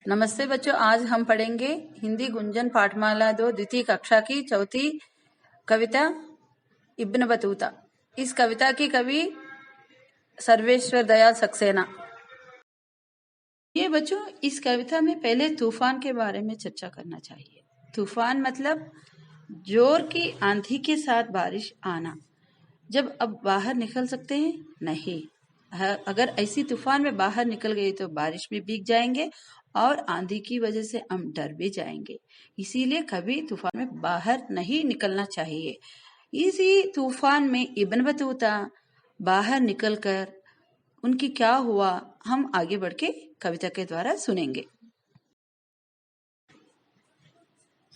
नमस्ते बच्चों, आज हम पढ़ेंगे हिंदी गुंजन पाठमाला 2 द्वितीय कक्षा की चौथी कविता इब्न बतूता। इस कविता की कवि सर्वेश्वर दयाल सक्सेना। ये बच्चों, इस कविता में पहले तूफान के बारे में चर्चा करना चाहिए। तूफान मतलब जोर की आंधी के साथ बारिश आना। जब अब बाहर निकल सकते हैं? नहीं। अगर ऐसी तूफान में बाहर निकल गए तो बारिश में भीग जाएंगे और आंधी की वजह से हम डर भी जाएंगे। इसीलिए कभी तूफान में बाहर नहीं निकलना चाहिए। इसी तूफान में इब्न बतूता बाहर निकलकर उनकी क्या हुआ, हम आगे बढ़ के कविता के द्वारा सुनेंगे।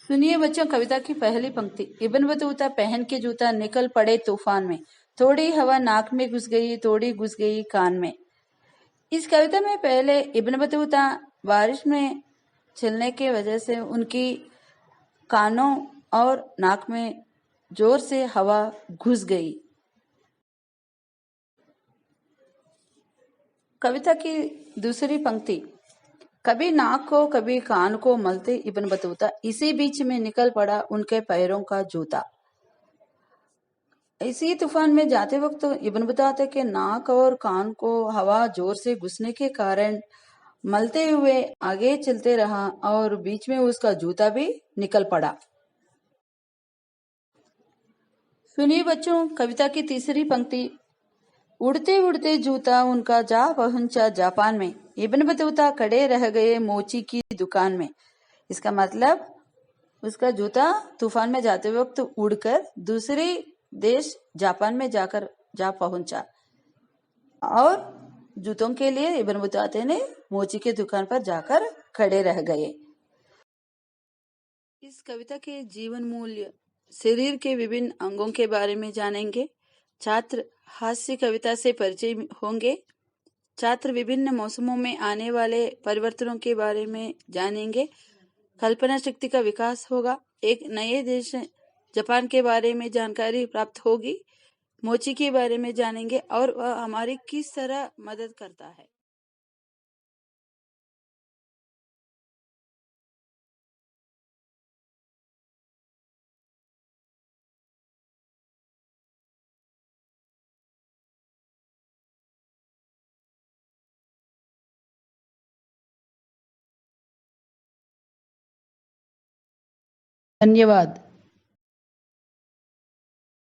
सुनिए बच्चों, कविता की पहली पंक्ति। इब्न बतूता पहन के जूता निकल पड़े तूफान में, थोड़ी हवा नाक में घुस गई, थोड़ी घुस गई कान में। इस कविता में पहले इब्न बतूता बारिश में चलने की वजह से उनकी कानों और नाक में जोर से हवा घुस गई। कविता की दूसरी पंक्ति। कभी नाक को कभी कान को मलते इब्न बतूता, इसी बीच में निकल पड़ा उनके पैरों का जूता। इसी तूफान में जाते वक्त इब्न बतूता के नाक और कान को हवा जोर से घुसने के कारण मलते हुए आगे चलते रहा और बीच में उसका जूता भी निकल पड़ा। सुनिए बच्चों, कविता की तीसरी पंक्ति। उड़ते उड़ते जूता उनका जा पहुंचा जापान में, इब्न बतूता खड़े रह गए मोची की दुकान में। इसका मतलब उसका जूता तूफान में जाते वक्त उड़कर दूसरे देश जापान में जा पहुंचा और जूतों के लिए इब्न बतूता ने मोची की दुकान पर जाकर खड़े रह गए। इस कविता के जीवन मूल्य, शरीर के विभिन्न अंगों के बारे में जानेंगे। छात्र हास्य कविता से परिचय होंगे। छात्र विभिन्न मौसमों में आने वाले परिवर्तनों के बारे में जानेंगे। कल्पना शक्ति का विकास होगा। एक नए देश जापान के बारे में जानकारी प्राप्त होगी। मोची के बारे में जानेंगे और वह हमारी किस तरह मदद करता है। धन्यवाद।